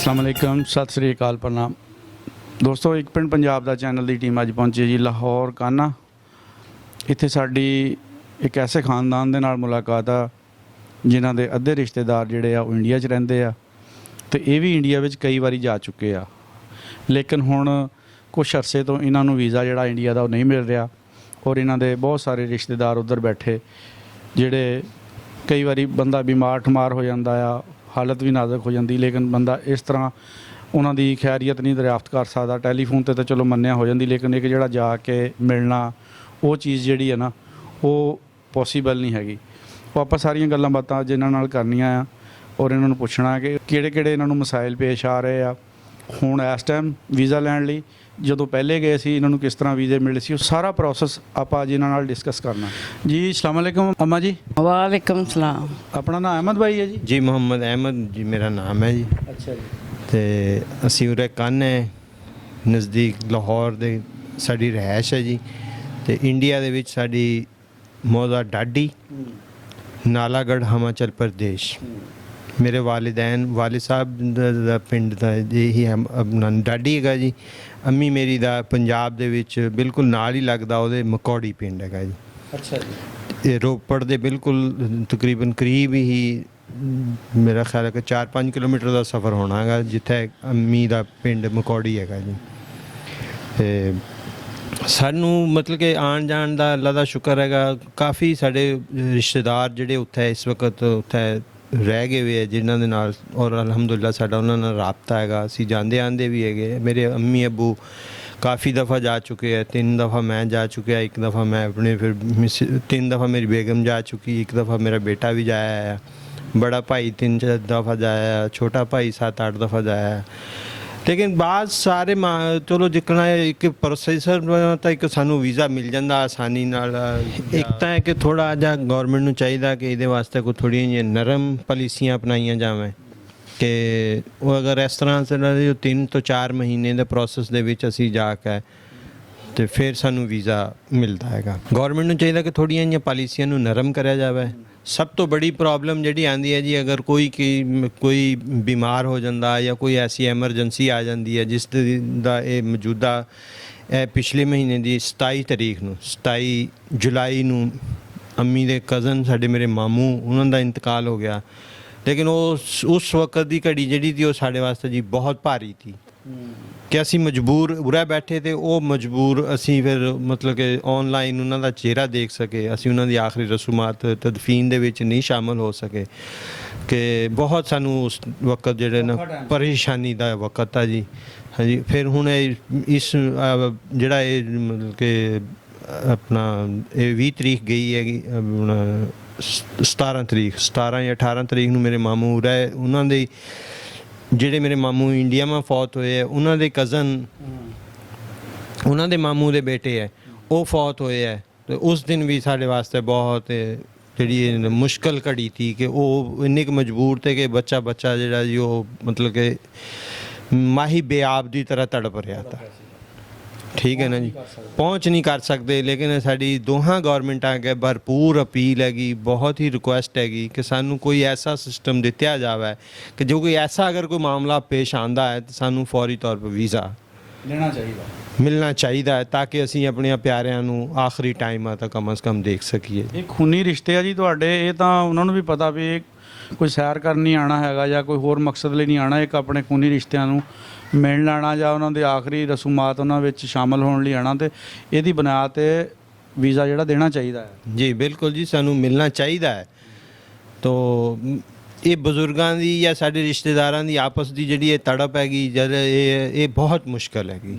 अस्सलाम वालेकुम, सत श्री अकाल, प्रणाम दोस्तों। एक पिंड पंजाब दा चैनल की टीम अज पहुंची जी लाहौर कान्हा। इत्थे साडी एक ऐसे खानदान दे नाल मुलाकात आ जिन्हां दे अद्धे रिश्तेदार जिहड़े आ वो इंडिया च रहिंदे आ ते ये भी इंडिया विच कई वारी जा चुके आ, लेकिन हुण कुछ अरसे तो इन्हां नूं वीज़ा जिहड़ा इंडिया दा वो नहीं मिल रहा और इन्हां दे बहुत सारे रिश्तेदार उधर बैठे जिहड़े कई वारी बंदा बीमार ठमार हो जाता आ, हालत भी नाजुक हो जाती, लेकिन बंदा इस तरह उन्हों की खैरियत नहीं दरियाफ्त कर सकता। टैलीफोन तो चलो मन्निया हो जाती, लेकिन एक जोड़ा जाके मिलना वो चीज़ जी है ना वो पॉसीबल नहीं हैगी। वो आप सारिया गल्लां बातां अज इन्हां नाल करनियां आ और इन्होंने पुछना कि किहड़े इन्हों मसाइल पेश आ रहे आ हुण इस टाइम वीज़ा लैण लई, जो पहले गए सी इन्हों किस तरह वीज़े मिले सी, सारा प्रोसैस आप अज इन्हां नाल डिस्कस करना जी। अस्सलाम वालेकुम अम्मा जी। वालेकुम सलाम। अपना नाम अहमद भाई है जी? जी मोहम्मद अहमद जी मेरा नाम है जी। अच्छा जी। तो असी उरे कान्हा नज़दीक लाहौर दे साडी रहायश है जी। तो इंडिया दे विच साडी मौजा डाडी नालागढ़ हिमाचल प्रदेश। मेरे वालिदैन वालिद साहब दा पिंड दा ही अपना डाडी है जी। अम्मी मेरी दा पंजाब दे विच बिल्कुल नाल ही लगदा ओहदे मकौड़ी पिंड है जी। अच्छा जी। ये रोपड़ दे बिल्कुल तकरीबन करीब ही मेरा ख्याल है कि 4-5 किलोमीटर का सफ़र होना है जिथे अम्मी का पिंड मकौड़ी है जी। तो सानू मतलब कि आन जान का अल्लाह का शुक्र है, काफ़ी साढ़े रिश्तेदार जोड़े उत्थे इस वक्त उत्थे रह गए हुए है जिन्हों के नाल, और अलहमदुलिल्लाह साडा उन्हां नाल राबता है। असी जाते आंदे भी है। मेरे अम्मी अबू काफ़ी दफ़ा जा चुके हैं, 3 दफ़ा मैं जा चुका, एक दफ़ा मैं अपने फिर 3 दफ़ा मेरी बेगम जा चुकी, एक दफ़ा मेरा बेटा भी जाया है, बड़ा भाई 3-4 दफ़ा जाया है, छोटा भाई 7-8 दफ़ा जाया है। लेकिन बाद सारे चलो जितना एक प्रोसेसर तो एक सानू वीज़ा मिल जाता आसानी नाल। एक तो है कि थोड़ा जा गौरमेंट नूं चाहिए कि ये वास्ते कोई थोड़ी नरम पॉलिसियां अपनाइया जावें कि वो अगर इस तरह से 3 तो 4 महीने के प्रोसेस दे विच असी जाके तो फिर सानू वीज़ा मिलता है। गौरमेंट नूं चाहिए कि थोड़ियां जिहियां पॉलिसियां नूं नरम कराया जाए। सब तो बड़ी प्रॉब्लम जी आती है जी, अगर कोई बीमार हो जाता या कोई ऐसी एमरजेंसी आ जाती है जिस दा ये मौजूदा पिछले महीने की 27 तारीख नूं 27 जुलाई नूं अम्मी दे कज़न साडे मेरे मामू उन्हों का इंतकाल हो गया। लेकिन उस वक्त की घड़ी जी थी वो साढ़े वास्ते जी बहुत भारी थी कि असी मजबूर उरे बैठे थे। वो मजबूर असी फिर मतलब कि ऑनलाइन उन्होंने चेहरा देख सके, असी उन्होंने आखिरी रसूमात तदफीन दे विच नहीं शामिल हो सके कि बहुत सानू उस वक्त जेडे ना परेशानी का वक्त है जी। हाँ जी। फिर हुण इस जड़ा मतलब कि अपना 20 तारीख गई है 17 या 18 तारीख नूं मेरे मामू उरे उन्होंने ਜਿਹੜੇ ਮੇਰੇ मामू इंडिया में फौत होए है उन्होंने कज़न उन्होंने मामू के बेटे है वो फौत होए है। तो उस दिन भी साढ़े वास्ते बहुत जी मुश्किल घड़ी थी कि वो इन्ने मजबूर थे कि बच्चा जरा जी वो मतलब कि माही बेआब की तरह तड़प रहा था। ठीक है ना जी, पहुँच नहीं कर सकते। लेकिन साड़ी दोहां गौरमेंटा अगे भरपूर अपील हैगी, बहुत ही रिक्वेस्ट हैगी कि सानू कोई ऐसा सिस्टम दिता जाए कि जो कोई ऐसा अगर कोई मामला पेश आता है तो सानू फौरी तौर पर वीज़ा लेना चाहिए मिलना चाहिए ताकि असी अपने प्यारिਆਂ ਨੂੰ आखिरी टाइम तक कम से कम देख सकीए। ਇਹ खूनी रिश्ते आ जी ਤੁਹਾਡੇ, ਇਹ ਤਾਂ ਉਹਨਾਂ ਨੂੰ ਵੀ ਪਤਾ ਵੀ ਕੋਈ ਸੈਰ ਕਰਨ ਨਹੀਂ ਆਣਾ ਹੈਗਾ ਜਾਂ ਕੋਈ ਹੋਰ ਮਕਸਦ ਲਈ ਨਹੀਂ ਆਣਾ, ਇੱਕ ਆਪਣੇ खूनी ਰਿਸ਼ਤਿਆਂ ਨੂੰ ਮਿਲਣ ਆਣਾ ਜਾਂ ਉਹਨਾਂ ਦੇ ਆਖਰੀ ਰਸੂਮਾਤ ਉਹਨਾਂ ਵਿੱਚ ਸ਼ਾਮਲ ਹੋਣ ਲਈ ਆਣਾ, ਤੇ ਇਹਦੀ ਬੁਨਿਆਦ ਤੇ ਵੀਜ਼ਾ ਜਿਹੜਾ ਦੇਣਾ ਚਾਹੀਦਾ ਹੈ। जी बिल्कुल जी, सानू मिलना चाहिए है। तो ये बजुर्गों की या साढ़े रिश्तेदारों की आपस की जी तड़प हैगी जद ये बहुत मुश्किल हैगी।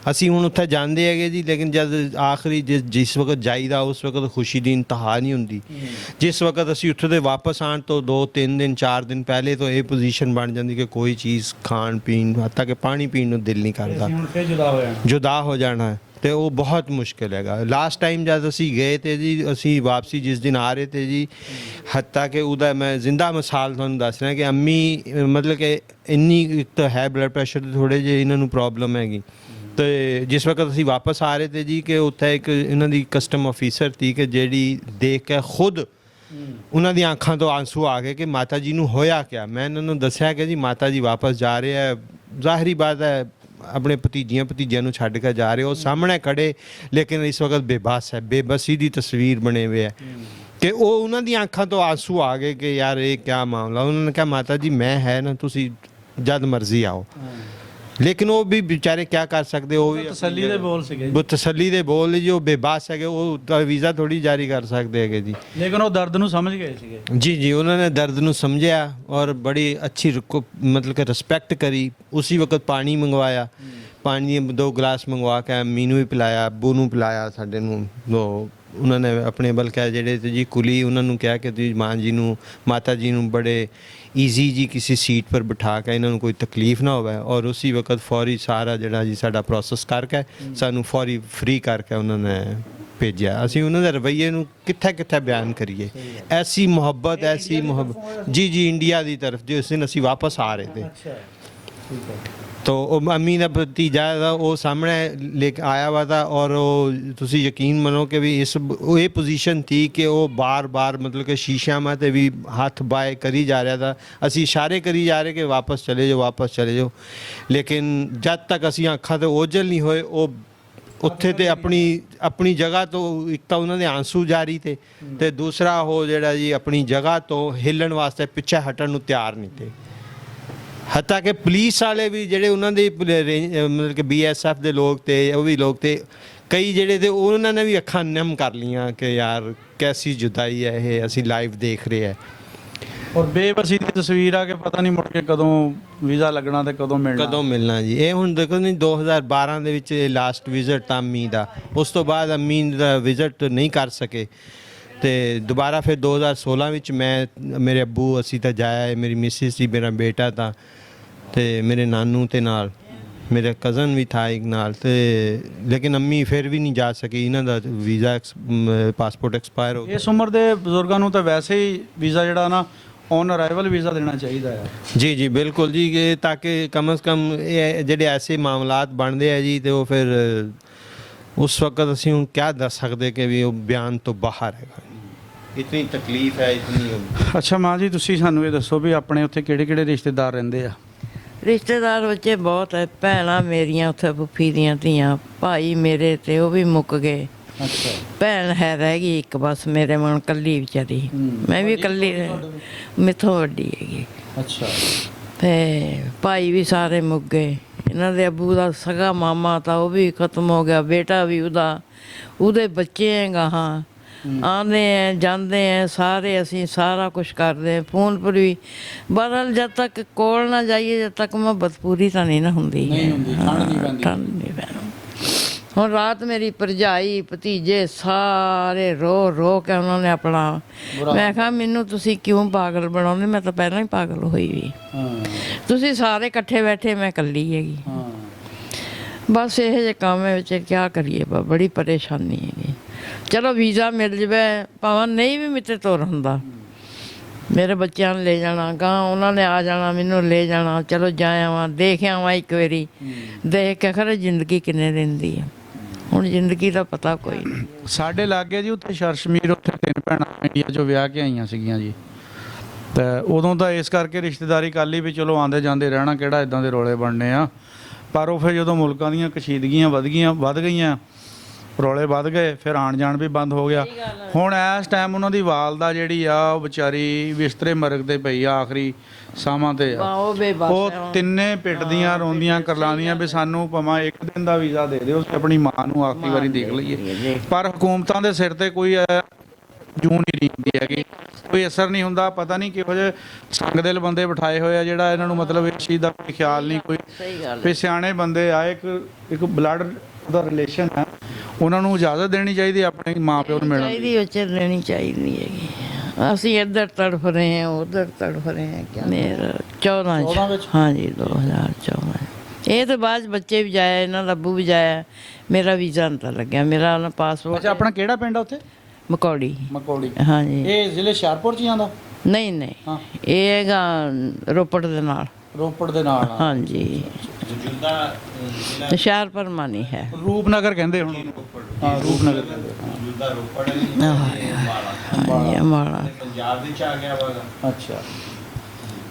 असी हुण उत्थे जांदे हैगे जी, लेकिन जब आखिरी जिस वक्त जाईदा उस वक्त खुशी की इंतहा नहीं होंदी। जिस वक्त असी उत्थे दे वापस आने तो 2-3 दिन 4 दिन पहले तो ये पोजीशन बन जाती कि कोई चीज़ खाण पीण हत्ता कि पानी पीण नूं दिल नहीं करता, जुदा हो जाना है। तो वो बहुत मुश्किल है। लास्ट टाइम जब असी गए थे जी, असी वापसी जिस दिन आ रहे थे जी, हत्ता कि उदा मैं जिंदा मिसाल तुहानूं दस रहा कि अम्मी मतलब कि इन्नी एक तो है ब्लड प्रेशर थोड़े जे इन्होंने प्रॉब्लम हैगी। तो जिस वक्त असी वापस आ रहे थे जी कि उत्थे एक इन्हों की कस्टम ऑफिसर थी कि जी देख के खुद ਉਹਨਾਂ ਦੀਆਂ ਅੱਖਾਂ ਤੋਂ ਆਂਸੂ ਆ ਗਏ ਕਿ ਮਾਤਾ ਜੀ ਨੂੰ ਹੋਇਆ ਕਿਆ। ਮੈਂ ਇਹਨਾਂ ਨੂੰ ਦੱਸਿਆ ਕਿ ਜੀ ਮਾਤਾ ਜੀ ਵਾਪਸ ਜਾ ਰਹੇ ਹੈ, ਜ਼ਾਹਿਰੀ ਬਾਤ ਹੈ ਆਪਣੇ ਭਤੀਜਿਆਂ ਨੂੰ ਛੱਡ ਕੇ ਜਾ ਰਹੇ। ਉਹ ਸਾਹਮਣੇ ਖੜੇ ਲੇਕਿਨ ਇਸ ਵਕਤ ਬੇਬਸ ਹੈ, ਬੇਬਸੀ ਦੀ ਤਸਵੀਰ ਬਣੇ ਹੋਏ ਹੈ ਕਿ ਉਹ ਉਹਨਾਂ ਦੀਆਂ ਅੱਖਾਂ ਤੋਂ ਆਂਸੂ ਆ ਗਏ ਕਿ ਯਾਰ ਇਹ ਕਿਆ ਮਾਮਲਾ। ਉਹਨਾਂ ਨੇ ਕਿਹਾ ਮਾਤਾ ਜੀ ਮੈਂ ਹੈ ਨਾ, ਤੁਸੀਂ ਜਦ ਮਰਜ਼ੀ ਆਓ। ਲੇਕਿਨ ਉਹ ਵੀ ਵਿਚਾਰੇ ਕਿਆ ਕਰ ਸਕਦੇ, ਉਹ ਵੀ ਤਸੱਲੀ ਦੇ ਬੋਲ ਸੀਗੇ, ਉਹ ਤਸੱਲੀ ਦੇ ਬੋਲ ਜੋ ਬੇਬਸ ਹੈਗੇ ਉਹ ਤਾਂ ਵੀਜ਼ਾ ਥੋੜੀ ਜਾਰੀ ਕਰ ਸਕਦੇ ਹੈਗੇ ਜੀ। ਲੇਕਿਨ ਉਹ ਦਰਦ ਨੂੰ ਸਮਝ ਗਏ ਸੀਗੇ। ਜੀ ਉਹਨਾਂ ਨੇ ਦਰਦ ਨੂੰ ਸਮਝਿਆ ਔਰ ਬੜੀ ਅੱਛੀ ਮਤਲਬ ਕਿ ਰਿਸਪੈਕਟ ਕਰੀ। ਉसी ਵਕਤ ਪਾਣੀ ਮੰਗਵਾਇਆ, ਪਾਣੀ 2 ਗਲਾਸ ਮੰਗਵਾ ਕੇ ਅੰਮੀ ਨੂੰ ਵੀ ਪਿਲਾਇਆ, ਅੱਬੂ ਨੂੰ ਪਿਲਾਇਆ, ਸਾਡੇ ਨੂੰ। ਉਹਨਾਂ ਨੇ ਆਪਣੇ ਬਲਕਿ ਜਿਹੜੇ ਤੇ ਜੀ ਕੁਲੀ ਉਹਨਾਂ ਨੂੰ ਕਿਹਾ ਕਿ ਤੁਸੀਂ ਮਾਂ ਜੀ ਨੂੰ ਮਾਤਾ ਜੀ ਨੂੰ ਬੜੇ ਈਜ਼ੀ ਜੀ ਕਿਸੇ ਸੀਟ ਪਰ ਬਿਠਾ ਕੇ ਇਹਨਾਂ ਨੂੰ ਕੋਈ ਤਕਲੀਫ ਨਾ ਹੋਵੇ। ਔਰ ਉसी ਵਕਤ ਫੌਰੀ ਸਾਰਾ ਜਿਹੜਾ ਜੀ ਸਾਡਾ ਪ੍ਰੋਸੈਸ ਕਰਕੇ ਸਾਨੂੰ ਫੌਰੀ ਫ੍ਰੀ ਕਰਕੇ ਉਹਨਾਂ ਨੇ ਭੇਜਿਆ। ਅਸੀਂ ਉਹਨਾਂ ਦੇ ਰਵੱਈਏ ਨੂੰ ਕਿੱਥੇ ਬਿਆਨ ਕਰੀਏ। ਐਸੀ ਮੁਹੱਬਤ ਜੀ ਇੰਡੀਆ ਦੀ ਤਰਫ ਜਿਸ ਦਿਨ ਅਸੀਂ ਵਾਪਸ ਆ ਰਹੇ थे तो अम्मी का भतीजा था वो सामने लेके आया हुआ था और तुसी यकीन मनो कि भी ये पोजीशन थी कि वो बार मतलब कि शीशा में तो भी हाथ बाय करी जा रहा था। असी इशारे करी जा रहे कि वापस चले जाओ लेकिन जब तक असी अखां ते ओझल नहीं होए वो उत्थे ते अपनी जगह तो एक तो उन्होंने आंसू जारी थे ते दूसरा वो जेड़ा जी अपनी जगह तो हिलन वास्ते पिछे हटन नूं तैयार नहीं थे। हत्ता कि पुलिस वाले भी ਜਿਹੜੇ ਉਹਨਾਂ ਦੇ ਮਤਲਬ ਕਿ BSF ਦੇ ਲੋਕ ਤੇ ਉਹ ਵੀ ਲੋਕ ਤੇ ਕਈ ਜਿਹੜੇ ਤੇ ਉਹਨਾਂ ਨੇ ਵੀ ਅੱਖਾਂ ਨਮ ਕਰ ਲੀਆਂ ਕਿ ਯਾਰ ਕੈਸੀ ਜੁਦਾਈ ਹੈ ਇਹ ਅਸੀਂ ਲਾਈਵ ਦੇਖ ਰਹੇ ਹੈ। ਔਰ ਬੇਬਸੀ ਦੀ ਤਸਵੀਰ ਆ ਕਿ ਪਤਾ ਨਹੀਂ ਮੁੜ ਕੇ ਕਦੋਂ ਵੀਜ਼ਾ ਲੱਗਣਾ ਤੇ ਕਦੋਂ ਮਿਲਣਾ ਜੀ। ਇਹ ਹੁਣ ਦੇਖੋ ਨਹੀਂ 2012 ਦੇ ਵਿੱਚ ਲਾਸਟ ਵਿਜ਼ਿਟ ਤਾਂ ਅੰਮੀ ਦਾ, ਉਸ ਤੋਂ ਬਾਅਦ ਅੰਮੀ ਦਾ ਵਿਜ਼ਿਟ ਨਹੀਂ ਕਰ ਸਕੇ ਤੇ ਦੁਬਾਰਾ ਫਿਰ 2016 ਵਿੱਚ ਮੈਂ ਮੇਰੇ ਅੱਬੂ ਅਸੀਂ ਤਾਂ ਜਾਇਆ, ਮੇਰੀ ਮਿਸਿਸ ਸੀ, ਮੇਰਾ ਬੇਟਾ ਤਾਂ ਤੇ ਮੇਰੇ ਨਾਨੂ ਤੇ ਨਾਲ ਮੇਰਾ ਕਜ਼ਨ ਵੀ ਥਾ ਇੱਕ ਨਾਲ ਤੇ ਲੇਕਿਨ ਅੰਮੀ ਫਿਰ ਵੀ ਨਹੀਂ ਜਾ ਸਕੀ। ਇਹਨਾਂ ਦਾ ਵੀਜ਼ਾ ਪਾਸਪੋਰਟ ਐਕਸਪਾਇਰ ਹੋ ਗਿਆ। ਇਸ ਉਮਰ ਦੇ ਬਜ਼ੁਰਗਾਂ ਨੂੰ ਤਾਂ ਵੈਸੇ ਹੀ ਵੀਜ਼ਾ ਜਿਹੜਾ ਨਾ ਔਨ ਅਰਾਈਵਲ ਵੀਜ਼ਾ ਦੇਣਾ ਚਾਹੀਦਾ ਹੈ। ਜੀ ਬਿਲਕੁਲ ਜੀ, ਤਾਂ ਕਿ ਕਮ ਸੇ ਕਮ ਇਹ ਜਿਹੜੇ ਐਸੇ ਮਾਮਲਾਤ ਬਣਦੇ ਆ ਜੀ ਤੇ ਉਹ ਫਿਰ ਉਸ ਵਕਤ ਅਸੀਂ ਹੁਣ ਕਿਆ ਦੱਸ ਸਕਦੇ ਕਿ ਵੀ ਉਹ ਬਿਆਨ ਤੋਂ ਬਾਹਰ ਹੈਗਾ। ਇਤਨੀ ਤਕਲੀਫ ਹੈ ਇਤਨੀ। ਅੱਛਾ ਮਾਂ ਜੀ ਤੁਸੀਂ ਸਾਨੂੰ ਇਹ ਦੱਸੋ ਵੀ ਆਪਣੇ ਉੱਥੇ ਕਿਹੜੇ ਰਿਸ਼ਤੇਦਾਰ ਰਹਿੰਦੇ ਆ? ਰਿਸ਼ਤੇਦਾਰ ਬੱਚੇ ਬਹੁਤ ਹੈ, ਭੈਣਾਂ ਮੇਰੀਆਂ ਉੱਥੇ ਫੁੱਫੀ ਦੀਆਂ ਧੀਆਂ, ਭਾਈ ਮੇਰੇ ਤੇ ਉਹ ਵੀ ਮੁੱਕ ਗਏ। ਅੱਛਾ ਭੈਣ ਹੈ ਰਹਿ ਗਈ ਇੱਕ ਬਸ ਮੇਰੇ ਮਨ ਕੱਲੀ ਵਿਚਾਰੀ। ਮੈਂ ਵੀ ਕੱਲੀ ਮੇਥੋਂ ਵੱਡੀ ਹੈਗੀ। ਅੱਛਾ ਤੇ ਭਾਈ ਵੀ ਸਾਰੇ ਮੁੱਕ ਗਏ। ਇਹਨਾਂ ਦੇ ਅੱਬੂ ਦਾ ਸਗਾ ਮਾਮਾ ਤਾਂ ਉਹ ਵੀ ਖਤਮ ਹੋ ਗਿਆ, ਬੇਟਾ ਵੀ ਉਹਦੇ ਬੱਚੇ ਹੈਗਾ। ਹਾਂ ਆਉਂਦੇ ਹੈ ਜਾਂਦੇ ਹੈ ਸਾਰੇ, ਅਸੀਂ ਸਾਰਾ ਕੁਛ ਕਰਦੇ ਫੋਨ ਪਰ ਵੀ। ਬਹਰਹਾਲ ਜਦ ਤੱਕ ਕੋਲ ਨਾ ਜਾਈਏ ਜਦ ਤੱਕ ਮੁਹੱਬਤ ਪੂਰੀ ਤਾਂ ਨਹੀਂ ਨਾ ਹੁੰਦੀ। ਠੰਡ ਨਹੀਂ ਪੈਂਦੀ। ਹੁਣ ਰਾਤ ਮੇਰੀ ਭਰਜਾਈ ਭਤੀਜੇ ਸਾਰੇ ਰੋ ਕੇ ਉਹਨਾਂ ਨੇ ਆਪਣਾ, ਮੈਂ ਕਿਹਾ ਮੈਨੂੰ ਤੁਸੀਂ ਕਿਉਂ ਪਾਗਲ ਬਣਾਉਂਦੇ, ਮੈਂ ਤਾਂ ਪਹਿਲਾਂ ਹੀ ਪਾਗਲ ਹੋਈ ਵੀ। ਤੁਸੀਂ ਸਾਰੇ ਇਕੱਠੇ ਬੈਠੇ, ਮੈਂ ਇਕੱਲੀ ਹੈਗੀ। ਬਸ ਇਹੋ ਜਿਹੇ ਕੰਮ ਵਿੱਚ ਕਿਆ ਕਰੀਏ, ਬੜੀ ਪਰੇਸ਼ਾਨੀ ਹੈਗੀ। ਚਲੋ ਵੀਜ਼ਾ ਮਿਲ ਜਾਵੇ ਭਾਵੇਂ ਨਹੀਂ ਵੀ ਮਿੱਤੇ ਤੁਰ ਹੁੰਦਾ, ਮੇਰੇ ਬੱਚਿਆਂ ਨੂੰ ਲੈ ਜਾਣਾ ਗਾਂ, ਉਹਨਾਂ ਨੇ ਆ ਜਾਣਾ ਮੈਨੂੰ ਲੈ ਜਾਣਾ। ਚਲੋ ਜਾ ਆਵਾਂ ਦੇਖ ਆਵਾਂ ਇੱਕ ਵਾਰੀ, ਦੇਖ ਕੇ ਖਰੇ ਜ਼ਿੰਦਗੀ ਕਿੰਨੇ ਦਿਨ ਦੀ ਆ। ਹੁਣ ਜ਼ਿੰਦਗੀ ਦਾ ਪਤਾ ਕੋਈ ਨਹੀਂ। ਸਾਡੇ ਲਾਗੇ ਜੀ ਉੱਥੇ ਸ਼ਰਸ਼ਮੀਰ, ਉੱਥੇ 3 ਭੈਣਾਂ ਇੰਡੀਆ 'ਚੋਂ ਵਿਆਹ ਕੇ ਆਈਆਂ ਸੀਗੀਆਂ ਜੀ। ਤੇ ਉਦੋਂ ਤਾਂ ਇਸ ਕਰਕੇ ਰਿਸ਼ਤੇਦਾਰੀ ਕਰ ਲਈ ਵੀ ਚਲੋ ਆਉਂਦੇ ਜਾਂਦੇ ਰਹਿਣਾ, ਕਿਹੜਾ ਇਦਾਂ ਦੇ ਰੌਲੇ ਬਣਨੇ ਆ। ਪਰ ਉਹ ਫਿਰ ਜਦੋਂ ਮੁਲਕਾਂ ਦੀਆਂ ਕਸ਼ੀਦਗੀਆਂ ਵੱਧ ਗਈਆਂ, ਰੌਲੇ ਵੱਧ ਗਏ, ਫਿਰ ਆਣ ਜਾਣ ਵੀ ਬੰਦ ਹੋ ਗਿਆ। ਹੁਣ ਇਸ ਟਾਈਮ ਉਹਨਾਂ ਦੀ ਵਾਲਦਾ ਜਿਹੜੀ ਆ ਉਹ ਵਿਚਾਰੀ ਬਿਸਤਰੇ ਮਰਗ ਤੇ ਪਈ ਆ, ਆਖਰੀ ਸਾਹਾਂ ਤੇ ਆ। ਉਹ ਤਿੰਨੇ ਪਿੱਟਦੀਆਂ ਰੋਂਦੀਆਂ ਕਰਲਾਉਂਦੀਆਂ ਵੀ ਸਾਨੂੰ ਭਾਵੇਂ 1 ਦਿਨ ਦਾ ਵੀਜ਼ਾ ਦੇ ਦਿਓ, ਆਪਣੀ ਮਾਂ ਨੂੰ ਆਖਰੀ ਵਾਰੀ ਦੇਖ ਲਈਏ। ਪਰ ਹਕੂਮਤਾਂ ਦੇ ਸਿਰ ਤੇ ਕੋਈ ਜੂੰ ਨਹੀਂ ਹੁੰਦੀ ਹੈਗੀ, ਕੋਈ ਅਸਰ ਨਹੀਂ ਹੁੰਦਾ। ਪਤਾ ਨਹੀਂ ਕਿਹੋ ਜਿਹੇ ਸੰਗ ਦਿਲ ਬੰਦੇ ਬਿਠਾਏ ਹੋਏ ਆ ਜਿਹੜਾ ਇਹਨਾਂ ਨੂੰ ਮਤਲਬ ਇਸ ਚੀਜ਼ ਦਾ ਕੋਈ ਖਿਆਲ ਨਹੀਂ। ਕੋਈ ਸਿਆਣੇ ਬੰਦੇ ਆ, ਇੱਕ ਬਲੱਡ ਦਾ ਰਿਲੇਸ਼ਨ ਹੈ, ਉਹਨਾਂ ਨੂੰ ਇਜਾਜ਼ਤ ਦੇਣੀ ਚਾਹੀਦੀ ਆਪਣੇ ਮਾਂ ਪਿਓ ਨੂੰ ਮਿਲਣ ਦੀ। ਚਾਹੀਦੀ ਦੇਣੀ ਚਾਹੀਦੀ ਹੈਗੀ। ਅਸੀਂ ਇੱਧਰ ਤੜਫ ਰਹੇ ਹਾਂ, ਉੱਧਰ ਤੜਫ ਰਹੇ ਹਾਂ। ਮੇਰਾ 14 ਵਿੱਚ ਹਾਂਜੀ 2014 ਇਹ ਤੋਂ ਬਾਅਦ ਬੱਚੇ ਵੀ ਜਾਇਆ, ਇਹਨਾਂ ਦਾ ਅੱਬੂ ਵੀ ਜਾਇਆ, ਮੇਰਾ ਵੀਜ਼ਾ ਨਹੀਂ ਤਾਂ ਲੱਗਿਆ। ਮੇਰਾ ਉਹਨਾਂ ਪਾਸਪੋਰਟ। ਅੱਛਾ ਆਪਣਾ ਕਿਹੜਾ ਪਿੰਡ ਆ ਉੱਥੇ? ਮਕੌੜੀ। ਹਾਂਜੀ ਇਹ ਜ਼ਿਲ੍ਹੇ ਹੁਸ਼ਿਆਰਪੁਰ 'ਚ ਹੀ ਆਉਂਦਾ? ਨਹੀਂ ਇਹ ਹੈਗਾ ਰੋਪੜ ਦੇ ਨਾਲ। ਹਾਂਜੀ ਹੁਸ਼ਿਆਰਪੁਰ ਮਾਨੀ ਹੈ, ਰੂਪਨਗਰ ਕਹਿੰਦੇ ਹੁਣ। ਹਾਂ ਰੂਪਨਗਰ ਕਹਿੰਦੇ। ਦਾ ਰੋਪੜ ਹੈ ਹਾਂਜੀ ਅੰਬਾਲਾ ਪੰਜਾਬ ਵਿੱਚ ਆ ਗਿਆ ਵਾ। ਅੱਛਾ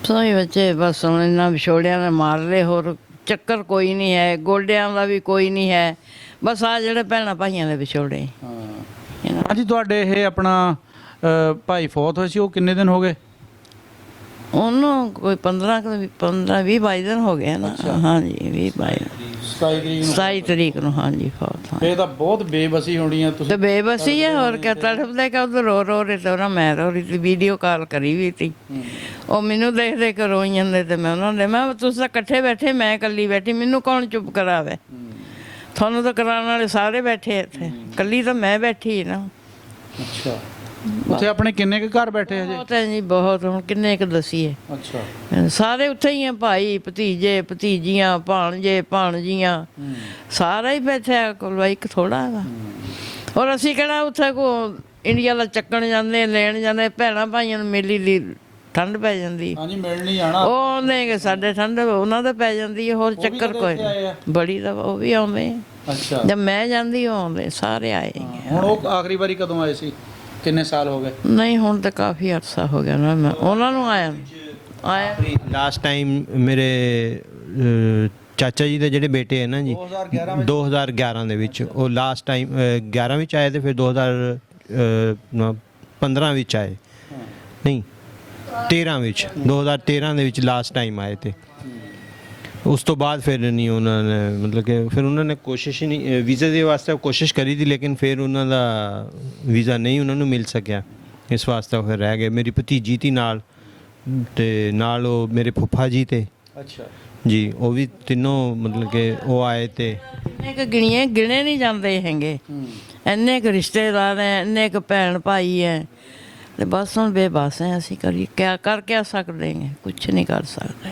ਸਾਰੇ ਬੱਚੇ ਬਸ ਹੁਣ ਇਹਨਾਂ ਵਿਛੋੜਿਆਂ ਨੇ ਮਾਰ ਲਏ, ਹੋਰ ਚੱਕਰ ਕੋਈ ਨਹੀਂ ਹੈ, ਗੋਡਿਆਂ ਦਾ ਵੀ ਕੋਈ ਨਹੀਂ ਹੈ, ਬਸ ਆ ਜਿਹੜੇ ਭੈਣਾਂ ਭਾਈਆਂ ਦੇ ਵਿਛੋੜੇ ਹਾਂ ਇਹਨਾਂ ਹਾਂਜੀ ਤੁਹਾਡੇ ਇਹ ਆਪਣਾ ਭਾਈ ਫੌਤ ਹੋਏ ਸੀ ਉਹ ਕਿੰਨੇ ਦਿਨ ਹੋ ਗਏ? ਉਹਨੂੰ ਕੋਈ 15 20 ਦਿਨ ਹੋ ਗਏ ਨਾ। ਹਾਂਜੀ 20 22 27 ਤਰੀਕ ਨੂੰ ਹਾਂਜੀ ਫੌਤ ਹਾਂ। ਇਹ ਤਾਂ ਬਹੁਤ ਬੇਬਸੀ ਹੋਣੀ ਆ ਤੇ ਬੇਬਸੀ ਹੈ, ਹੋਰ ਕਿਆ ਤੜਫਦੇ ਕਿ ਉਧਰ ਰੋ ਰਹੇ ਤੇ ਉਹਨਾਂ ਮੈਂ ਰੋ ਰਹੀ ਸੀ, ਵੀਡੀਓ ਕਾਲ ਕਰੀ ਵੀ ਤੀ। ਉਹ ਮੈਨੂੰ ਦੇਖ ਦੇਖ ਕੇ ਰੋਈ ਜਾਂਦੇ ਤੇ ਮੈਂ ਉਹਨਾਂ ਦੇ ਮੈਂ ਤੁਸੀਂ ਤਾਂ ਇਕੱਠੇ ਬੈਠੇ, ਮੈਂ ਇਕੱਲੀ ਬੈਠੀ, ਮੈਨੂੰ ਕੌਣ ਚੁੱਪ ਕਰਾਵੇ? ਤੁਹਾਨੂੰ ਤਾਂ ਕਰਾਉਣ ਵਾਲੇ ਸਾਰੇ ਬੈਠੇ ਇੱਥੇ, ਇਕੱਲੀ ਤਾਂ ਮੈਂ ਬੈਠੀ ਨਾ। ਅੱਛਾ ਉੱਥੇ ਆਪਣੇ ਕਿੰਨੇ ਕੁ ਘਰ ਬੈਠੇ ਹਜੇ? ਬਹੁਤ ਹੈ ਜੀ ਬਹੁਤ, ਹੁਣ ਕਿੰਨੇ ਕੁ ਦਸੀਏ। ਅੱਛਾ ਸਾਰੇ ਉੱਥੇ ਹੀ ਆ, ਭਾਈ ਭਤੀਜੇ ਭਤੀਜੀਆਂ ਭਾਣਜੇ ਭਾਣਜੀਆਂ ਸਾਰਾ ਹੀ ਬੈਠਿਆ, ਕੋਲ ਇੱਕ ਥੋੜਾ ਹੈਗਾ। ਔਰ ਅਸੀਂ ਕਿਹੜਾ ਉੱਥੇ ਕੋ ਇੰਡੀਆ ਦਾ ਚੱਕਣ ਜਾਂਦੇ ਲੈਣ ਜਾਂਦੇ, ਭੈਣਾਂ ਭਾਈਆਂ ਨੂੰ ਮੇਲੀ ਦੀ ਠੰਡ ਪੈ ਜਾਂਦੀ, ਹਾਂਜੀ ਮਿਲ ਨਹੀਂ ਜਾਣਾ ਉਹ ਆਉਂਦੇ ਕਿ ਸਾਡੇ ਠੰਡ ਉਹਨਾਂ ਦੇ ਪੈ ਜਾਂਦੀ ਹੈ, ਹੋਰ ਚੱਕਰ ਕੋਈ ਨਹੀਂ। ਬੜੀ ਦਾ ਉਹ ਵੀ ਆਉਂਦੇ, ਅੱਛਾ ਜਦ ਮੈਂ ਜਾਂਦੀ ਉਹ ਆਉਂਦੇ, ਸਾਰੇ ਆਏ। ਹੁਣ ਉਹ ਆਖਰੀ ਵਾਰੀ ਕਦੋਂ ਆਏ ਸੀ? ਕਿੰਨੇ ਸਾਲ ਹੋ ਗਏ? ਨਹੀਂ ਹੁਣ ਤਾਂ ਕਾਫੀ ਅਰਸਾ ਹੋ ਗਿਆ ਨਾ, ਮੈਂ ਉਹਨਾਂ ਨੂੰ ਆਇਆ ਲਾਸਟ ਟਾਈਮ ਮੇਰੇ ਚਾਚਾ ਜੀ ਦੇ ਜਿਹੜੇ ਬੇਟੇ ਹੈ ਨਾ ਜੀ 2011 ਦੇ ਵਿੱਚ, ਉਹ ਲਾਸਟ ਟਾਈਮ 11 ਵਿੱਚ ਆਏ ਤੇ ਫਿਰ 2015 ਵਿੱਚ ਆਏ, ਨਹੀਂ 2013 ਦੇ ਵਿੱਚ ਲਾਸਟ ਟਾਈਮ ਆਏ ਤੇ ਉਸ ਤੋਂ ਬਾਅਦ ਫਿਰ ਨਹੀਂ ਉਹਨਾਂ ਨੇ ਮਤਲਬ ਕਿ ਫਿਰ ਉਹਨਾਂ ਨੇ ਕੋਸ਼ਿਸ਼ ਹੀ ਨਹੀਂ, ਵੀਜ਼ੇ ਦੇ ਵਾਸਤੇ ਕੋਸ਼ਿਸ਼ ਕਰੀ ਸੀ ਲੇਕਿਨ ਫਿਰ ਉਹਨਾਂ ਦਾ ਵੀਜ਼ਾ ਨਹੀਂ ਉਹਨਾਂ ਨੂੰ ਮਿਲ ਸਕਿਆ, ਇਸ ਵਾਸਤੇ ਉਹ ਫਿਰ ਰਹਿ ਗਏ। ਮੇਰੀ ਭਤੀਜੀ ਤੀ ਨਾਲ ਤੇ ਨਾਲ ਉਹ ਮੇਰੇ ਫੁੱਫਾ ਜੀ ਤੇ ਅੱਛਾ ਜੀ, ਉਹ ਵੀ ਤਿੰਨੋਂ ਮਤਲਬ ਕਿ ਉਹ ਆਏ ਤੇ ਇੰਨੇ ਕੁ ਗਿਣੇ ਨਹੀਂ ਜਾਂਦੇ ਹੈਗੇ, ਇੰਨੇ ਕੁ ਰਿਸ਼ਤੇਦਾਰ ਹੈ, ਇੰਨੇ ਕੁ ਭੈਣ ਭਾਈ ਹੈ, ਤੇ ਬਸ ਹੁਣ ਬੇਬਸ ਹੈ ਅਸੀਂ ਕਰੀ ਕਿਆ ਕਰ ਕਿਆ ਸਕਦੇ ਹਾਂ, ਕੁਛ ਨਹੀਂ ਕਰ ਸਕਦੇ।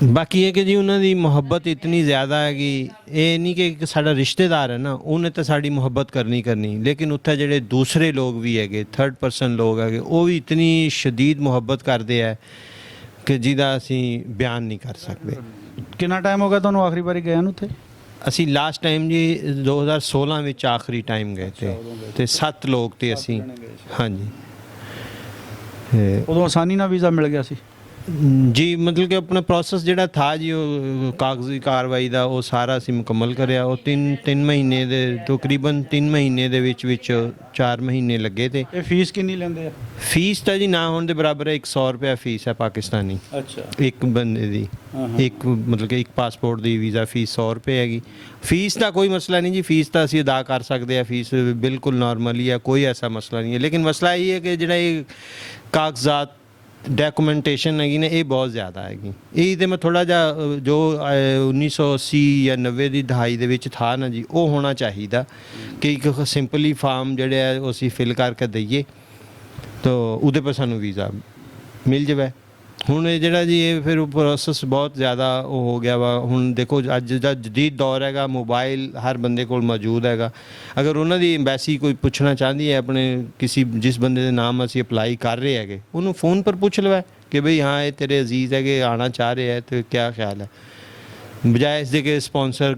ਬਾਕੀ ਇਹ ਕਿ ਜੀ ਉਹਨਾਂ ਦੀ ਮੁਹੱਬਤ ਇਤਨੀ ਜ਼ਿਆਦਾ ਹੈਗੀ, ਇਹ ਨਹੀਂ ਕਿ ਇੱਕ ਸਾਡਾ ਰਿਸ਼ਤੇਦਾਰ ਹੈ ਨਾ ਉਹਨੇ ਤਾਂ ਸਾਡੀ ਮੁਹੱਬਤ ਕਰਨੀ, ਲੇਕਿਨ ਉੱਥੇ ਜਿਹੜੇ ਦੂਸਰੇ ਲੋਕ ਵੀ ਹੈਗੇ, ਥਰਡ ਪਰਸਨ ਲੋਕ ਹੈਗੇ, ਉਹ ਵੀ ਇਤਨੀ ਸ਼ਦੀਦ ਮੁਹੱਬਤ ਕਰਦੇ ਹੈ ਕਿ ਜਿਹਦਾ ਅਸੀਂ ਬਿਆਨ ਨਹੀਂ ਕਰ ਸਕਦੇ। ਕਿੰਨਾ ਟਾਈਮ ਹੋ ਗਿਆ ਤੁਹਾਨੂੰ ਆਖਰੀ ਵਾਰੀ ਗਏ ਨੂੰ ਉੱਥੇ? ਅਸੀਂ ਲਾਸਟ ਟਾਈਮ ਜੀ 2016 ਵਿੱਚ ਆਖਰੀ ਟਾਈਮ ਗਏ ਤੇ 7 ਲੋਕ ਤੇ ਅਸੀਂ, ਹਾਂਜੀ ਉਦੋਂ ਆਸਾਨੀ ਨਾਲ ਵੀਜ਼ਾ ਮਿਲ ਗਿਆ ਸੀ ਜੀ, ਮਤਲਬ ਕਿ ਆਪਣਾ ਪ੍ਰੋਸੈਸ ਜਿਹੜਾ ਥਾ ਜੀ ਉਹ ਕਾਗਜ਼ੀ ਕਾਰਵਾਈ ਦਾ ਉਹ ਸਾਰਾ ਅਸੀਂ ਮੁਕੰਮਲ ਕਰਿਆ। ਉਹ 3 ਮਹੀਨੇ ਦੇ ਤਕਰੀਬਨ 3 ਮਹੀਨੇ ਦੇ ਵਿੱਚ 4 ਮਹੀਨੇ ਲੱਗੇ ਤੇ। ਇਹ ਫੀਸ ਕਿੰਨੀ ਲੈਂਦੇ ਆ? ਫੀਸ ਤਾਂ ਜੀ ਨਾ ਹੋਣ ਦੇ ਬਰਾਬਰ ਹੈ, 100 ਰੁਪਏ ਫੀਸ ਹੈ ਪਾਕਿਸਤਾਨੀ। ਅੱਛਾ ਇੱਕ ਬੰਦੇ ਦੀ, ਇੱਕ ਮਤਲਬ ਕਿ ਇੱਕ ਪਾਸਪੋਰਟ ਦੀ ਵੀਜ਼ਾ ਫੀਸ 100 ਰੁਪਏ ਹੈਗੀ। ਫੀਸ ਦਾ ਕੋਈ ਮਸਲਾ ਨਹੀਂ ਜੀ, ਫੀਸ ਤਾਂ ਅਸੀਂ ਅਦਾ ਕਰ ਸਕਦੇ ਆ, ਫੀਸ ਬਿਲਕੁਲ ਨਾਰਮਲ ਹੀ ਹੈ, ਕੋਈ ਐਸਾ ਮਸਲਾ ਨਹੀਂ ਹੈ। ਲੇਕਿਨ ਮਸਲਾ ਇਹ ਹੈ ਕਿ ਜਿਹੜਾ ਇਹ ਕਾਗਜ਼ਾਤ ਡਾਕੂਮੈਂਟੇਸ਼ਨ ਹੈਗੀ ਨੇ ਇਹ ਬਹੁਤ ਜ਼ਿਆਦਾ ਹੈਗੀ। ਇਹ ਤੇ ਮੈਂ ਥੋੜਾ ਜਿਹਾ ਜੋ 1980 ਜਾਂ 90 ਦੀ ਦਹਾਈ ਦੇ ਵਿੱਚ ਥਾ ਨਾ ਜੀ, ਉਹ ਹੋਣਾ ਚਾਹੀਦਾ ਕਿ ਇੱਕ ਸਿੰਪਲੀ ਫਾਰਮ ਜਿਹੜੇ ਹੈ ਉਹ ਅਸੀਂ ਫਿਲ ਕਰਕੇ ਦਈਏ ਤਾਂ ਉਹਦੇ ਪਰ ਸਾਨੂੰ ਵੀਜ਼ਾ ਮਿਲ ਜਾਵੇ। ਹੁਣ ਇਹ ਜਿਹੜਾ ਜੀ ਇਹ ਫਿਰ ਪ੍ਰੋਸੈਸ ਬਹੁਤ ਜ਼ਿਆਦਾ ਉਹ ਹੋ ਗਿਆ ਵਾ। ਹੁਣ ਦੇਖੋ ਅੱਜ ਦਾ ਜਦੀਦ ਦੌਰ ਹੈਗਾ, ਮੋਬਾਈਲ ਹਰ ਬੰਦੇ ਕੋਲ ਮੌਜੂਦ ਹੈਗਾ। ਅਗਰ ਉਹਨਾਂ ਦੀ ਐਮਬੈਸੀ ਕੋਈ ਪੁੱਛਣਾ ਚਾਹੁੰਦੀ ਹੈ ਆਪਣੇ ਜਿਸ ਬੰਦੇ ਦੇ ਨਾਮ ਅਸੀਂ ਅਪਲਾਈ ਕਰ ਰਹੇ ਹੈਗੇ, ਉਹਨੂੰ फ़ोन पर पूछ ਲਵੇ ਕਿ ਬਈ ਹਾਂ ਇਹ ਤੇਰੇ ਅਜ਼ੀਜ਼ ਹੈਗੇ ਆਉਣਾ ਚਾਹ ਰਹੇ ਹੈ ਤੇ ਕਿਆ ਖਿਆਲ ਹੈ, ਬਜਾਏ ਇਸ ਦੇ ਕਿ ਸਪਾਂਸਰ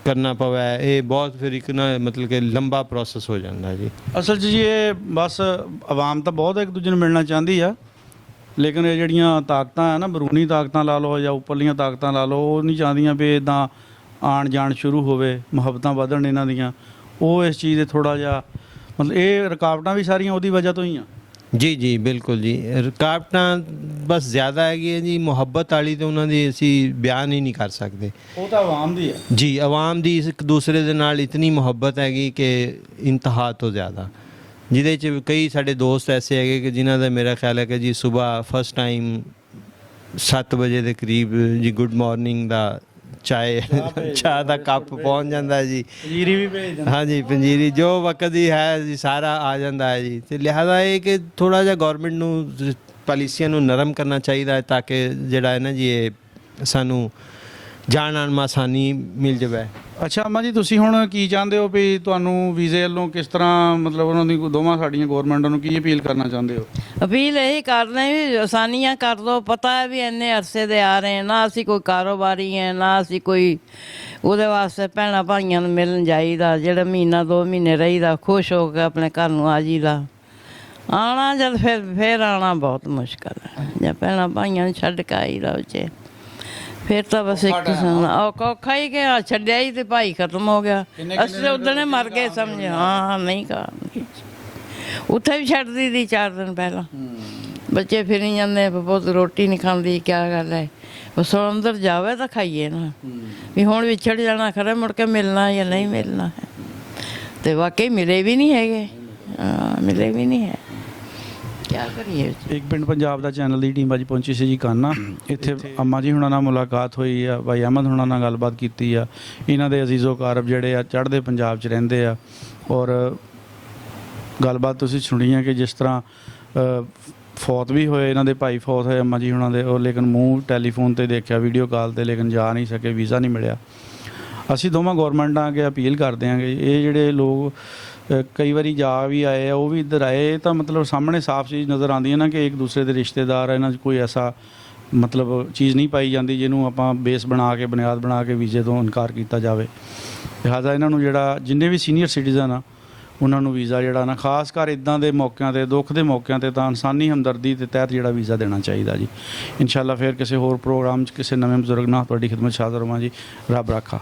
ਕਰਨਾ ਪਵੇ। ਇਹ ਬਹੁਤ ਫਿਰ ਇੱਕ ਨਾ ਮਤਲਬ ਕਿ ਲੰਬਾ ਪ੍ਰੋਸੈਸ ਹੋ ਜਾਂਦਾ ਜੀ। ਅਸਲ 'ਚ ਜੀ ਇਹ ਬਸ ਆਵਾਮ ਤਾਂ ਬਹੁਤ ਇੱਕ ਦੂਜੇ ਨੂੰ ਮਿਲਣਾ ਚਾਹੁੰਦੀ ਆ, ਲੇਕਿਨ ਇਹ ਜਿਹੜੀਆਂ ਤਾਕਤਾਂ ਹੈ ਨਾ, ਬਰੂਨੀ ਤਾਕਤਾਂ ਲਾ ਲਓ ਜਾਂ ਉੱਪਰਲੀਆਂ ਤਾਕਤਾਂ ਲਾ ਲਓ, ਉਹ ਨਹੀਂ ਚਾਹੁੰਦੀਆਂ ਵੀ ਇੱਦਾਂ ਆਣ ਜਾਣ ਸ਼ੁਰੂ ਹੋਵੇ, ਮੁਹੱਬਤਾਂ ਵਧਣ ਇਹਨਾਂ ਦੀਆਂ। ਉਹ ਇਸ ਚੀਜ਼ ਦੇ ਥੋੜ੍ਹਾ ਜਿਹਾ ਮਤਲਬ ਇਹ ਰੁਕਾਵਟਾਂ ਵੀ ਸਾਰੀਆਂ ਉਹਦੀ ਵਜ੍ਹਾ ਤੋਂ ਹੀ ਆ। ਜੀ ਬਿਲਕੁਲ ਜੀ, ਰੁਕਾਵਟਾਂ ਬਸ ਜ਼ਿਆਦਾ ਹੈਗੀ ਹੈ ਜੀ। ਮੁਹੱਬਤ ਵਾਲੀ ਤਾਂ ਉਹਨਾਂ ਦੀ ਅਸੀਂ ਬਿਆਨ ਹੀ ਨਹੀਂ ਕਰ ਸਕਦੇ। ਉਹ ਤਾਂ ਆਵਾਮ ਦੀ ਹੈ ਜੀ, ਆਵਾਮ ਦੀ ਇੱਕ ਦੂਸਰੇ ਦੇ ਨਾਲ ਇਤਨੀ ਮੁਹੱਬਤ ਹੈਗੀ ਕਿ ਇੰਤਹਾ ਤੋਂ ਜ਼ਿਆਦਾ, ਜਿਹਦੇ 'ਚ ਕਈ ਸਾਡੇ ਦੋਸਤ ਐਸੇ ਹੈਗੇ ਕਿ ਜਿਨ੍ਹਾਂ ਦਾ ਮੇਰਾ ਖਿਆਲ ਹੈ ਕਿ ਜੀ ਸਵੇਰ ਫਸਟ ਟਾਈਮ 7 ਵਜੇ ਦੇ ਕਰੀਬ ਜੀ ਗੁੱਡ ਮਾਰਨਿੰਗ ਦਾ ਚਾਹ ਦਾ ਕੱਪ ਪਹੁੰਚ ਜਾਂਦਾ ਜੀ, ਪੰਜੀਰੀ ਵੀ ਭੇਜ ਦਿੰਦੇ। ਹਾਂਜੀ ਪੰਜੀਰੀ ਜੋ ਵਕਤ ਹੀ ਹੈ ਜੀ ਸਾਰਾ ਆ ਜਾਂਦਾ ਹੈ ਜੀ। ਤੇ ਲਿਹਾਜ਼ਾ ਇਹ ਕਿ ਥੋੜ੍ਹਾ ਜਿਹਾ ਗੌਰਮੈਂਟ ਨੂੰ ਪਾਲਿਸੀਆਂ ਨੂੰ ਨਰਮ ਕਰਨਾ ਚਾਹੀਦਾ ਹੈ ਤਾਂ ਕਿ ਜਿਹੜਾ ਹੈ ਨਾ ਜੀ ਇਹ ਸਾਨੂੰ ਜਾਣ ਆਉਣ ਮਾ ਆਸਾਨੀ ਮਿਲ ਜਾਵੇ। ਅੱਛਾ ਅੰਮਾ ਜੀ, ਤੁਸੀਂ ਹੁਣ ਕੀ ਚਾਹੁੰਦੇ ਹੋ ਵੀ ਤੁਹਾਨੂੰ ਵੀਜ਼ੇ ਵੱਲੋਂ ਕਿਸ ਤਰ੍ਹਾਂ ਮਤਲਬ ਉਹਨਾਂ ਦੀ ਦੋਵਾਂ ਸਾਡੀਆਂ ਗਵਰਨਮੈਂਟਾਂ ਨੂੰ ਕੀ ਅਪੀਲ ਕਰਨਾ ਚਾਹੁੰਦੇ ਹੋ? ਅਪੀਲ ਇਹੀ ਕਰਦੇ ਵੀ ਆਸਾਨੀਆਂ ਕਰ ਦੋ। ਪਤਾ ਹੈ ਵੀ ਇੰਨੇ ਅਰਸੇ ਦੇ ਆ ਰਹੇ ਨਾ, ਅਸੀਂ ਕੋਈ ਕਾਰੋਬਾਰੀ ਹੈ ਨਾ ਅਸੀਂ ਕੋਈ, ਉਹਦੇ ਵਾਸਤੇ ਭੈਣਾਂ ਭਾਈਆਂ ਨੂੰ ਮਿਲਣ ਜਾਈਦਾ, ਜਿਹੜਾ ਮਹੀਨਾ 2 ਮਹੀਨੇ ਰਹੀਦਾ ਖੁਸ਼ ਹੋ ਕੇ ਆਪਣੇ ਘਰ ਨੂੰ ਆ ਜੀਦਾ। ਆਉਣਾ ਜਦ ਫਿਰ ਆਉਣਾ ਬਹੁਤ ਮੁਸ਼ਕਲ ਹੈ, ਜਾਂ ਭੈਣਾਂ ਭਾਈਆਂ ਨੂੰ ਛੱਡ ਕੇ ਆਈਦਾ ਉੱਚੇ, ਫਿਰ ਤਾਂ ਬਸ ਇੱਕ ਕਿਸਮ ਔਖਾ ਹੀ ਕਿ ਛੱਡਿਆ ਹੀ ਤੇ ਭਾਈ ਖਤਮ ਹੋ ਗਿਆ। ਅਸੀਂ ਉਦਣੇ ਮਰ ਗਏ ਸਮਝ। ਹਾਂ ਨਹੀਂ ਕਰ ਉੱਥੇ ਵੀ ਛੱਡ ਦੀ 4 ਦਿਨ ਪਹਿਲਾਂ। ਬੱਚੇ ਫਿਰੀ ਜਾਂਦੇ, ਬਹੁਤ ਰੋਟੀ ਨਹੀਂ ਖਾਂਦੀ, ਕਿਆ ਗੱਲ ਹੈ? ਬਸ ਅੰਦਰ ਜਾਵੇ ਤਾਂ ਖਾਈਏ ਨਾ, ਵੀ ਹੁਣ ਵਿਛੜ ਜਾਣਾ ਖਰੇ, ਮੁੜ ਕੇ ਮਿਲਣਾ ਜਾਂ ਨਹੀਂ ਮਿਲਣਾ ਹੈ। ਤੇ ਵਾਕਈ ਮਿਲੇ ਵੀ ਨਹੀਂ ਹੈਗੇ, ਮਿਲੇ ਵੀ ਨਹੀਂ ਹੈ, ਕਿਆ ਕਰੀਏ? ਇੱਕ ਪਿੰਡ ਪੰਜਾਬ ਦਾ ਚੈਨਲ ਦੀ ਟੀਮ ਅੱਜ ਪਹੁੰਚੀ ਸੀ ਜੀ ਕਾਨਾ। ਇੱਥੇ ਅੰਮਾ ਜੀ ਹੁਣਾਂ ਨਾਲ ਮੁਲਾਕਾਤ ਹੋਈ ਆ, ਭਾਈ ਅਹਿਮਦ ਹੁਣਾਂ ਨਾਲ ਗੱਲਬਾਤ ਕੀਤੀ ਆ। ਇਹਨਾਂ ਦੇ ਅਜ਼ੀਜ਼ੋ ਕਾਰਬ ਜਿਹੜੇ ਆ ਚੜ੍ਹਦੇ ਪੰਜਾਬ 'ਚ ਰਹਿੰਦੇ ਆ, ਔਰ ਗੱਲਬਾਤ ਤੁਸੀਂ ਸੁਣੀ ਆ ਕਿ ਜਿਸ ਤਰ੍ਹਾਂ ਫੌਤ ਵੀ ਹੋਏ, ਇਹਨਾਂ ਦੇ ਭਾਈ ਫੌਤ ਹੋਏ ਅੰਮਾ ਜੀ ਹੁਣਾਂ ਦੇ, ਉਹ ਲੇਕਿਨ ਮੂੰਹ ਟੈਲੀਫੋਨ ਤੇ ਦੇਖਿਆ, ਵੀਡੀਓ ਕਾਲ ਤੇ, ਲੇਕਿਨ ਜਾ ਨਹੀਂ ਸਕੇ, ਵੀਜ਼ਾ ਨਹੀਂ ਮਿਲਿਆ। ਅਸੀਂ ਦੋਵਾਂ ਗੌਰਮੈਂਟਾਂ ਅੱਗੇ ਅਪੀਲ ਕਰਦੇ ਹਾਂ ਕਿ ਇਹ ਜਿਹੜੇ ਲੋਕ ਕਈ ਵਾਰੀ ਜਾ ਵੀ ਆਏ ਆ, ਉਹ ਵੀ ਇੱਧਰ ਆਏ ਤਾਂ ਮਤਲਬ ਸਾਹਮਣੇ ਸਾਫ਼ ਚੀਜ਼ ਨਜ਼ਰ ਆਉਂਦੀ ਹੈ ਨਾ ਕਿ ਇੱਕ ਦੂਸਰੇ ਦੇ ਰਿਸ਼ਤੇਦਾਰ ਆ, ਇਹਨਾਂ 'ਚ ਕੋਈ ਐਸਾ ਮਤਲਬ ਚੀਜ਼ ਨਹੀਂ ਪਾਈ ਜਾਂਦੀ ਜਿਹਨੂੰ ਆਪਾਂ ਬੇਸ ਬਣਾ ਕੇ, ਬੁਨਿਆਦ ਬਣਾ ਕੇ ਵੀਜ਼ੇ ਤੋਂ ਇਨਕਾਰ ਕੀਤਾ ਜਾਵੇ। ਲਿਹਾਜ਼ਾ ਇਹਨਾਂ ਨੂੰ ਜਿਹੜਾ ਜਿੰਨੇ ਵੀ ਸੀਨੀਅਰ ਸਿਟੀਜ਼ਨ ਆ ਉਹਨਾਂ ਨੂੰ ਵੀਜ਼ਾ ਜਿਹੜਾ ਨਾ, ਖਾਸ ਕਰ ਇੱਦਾਂ ਦੇ ਮੌਕਿਆਂ 'ਤੇ, ਦੁੱਖ ਦੇ ਮੌਕਿਆਂ 'ਤੇ ਤਾਂ ਇਨਸਾਨੀ ਹਮਦਰਦੀ ਦੇ ਤਹਿਤ ਜਿਹੜਾ ਵੀਜ਼ਾ ਦੇਣਾ ਚਾਹੀਦਾ ਜੀ। ਇਨਸ਼ਾਅੱਲਾ ਫਿਰ ਕਿਸੇ ਹੋਰ ਪ੍ਰੋਗਰਾਮ 'ਚ ਕਿਸੇ ਨਵੇਂ ਬਜ਼ੁਰਗ ਨਾਲ ਤੁਹਾਡੀ ਖਿਦਮਤ 'ਚ ਹਾਜ਼ਰ ਹੋਵਾਂ ਜੀ। ਰੱਬ ਰਾਖਾ।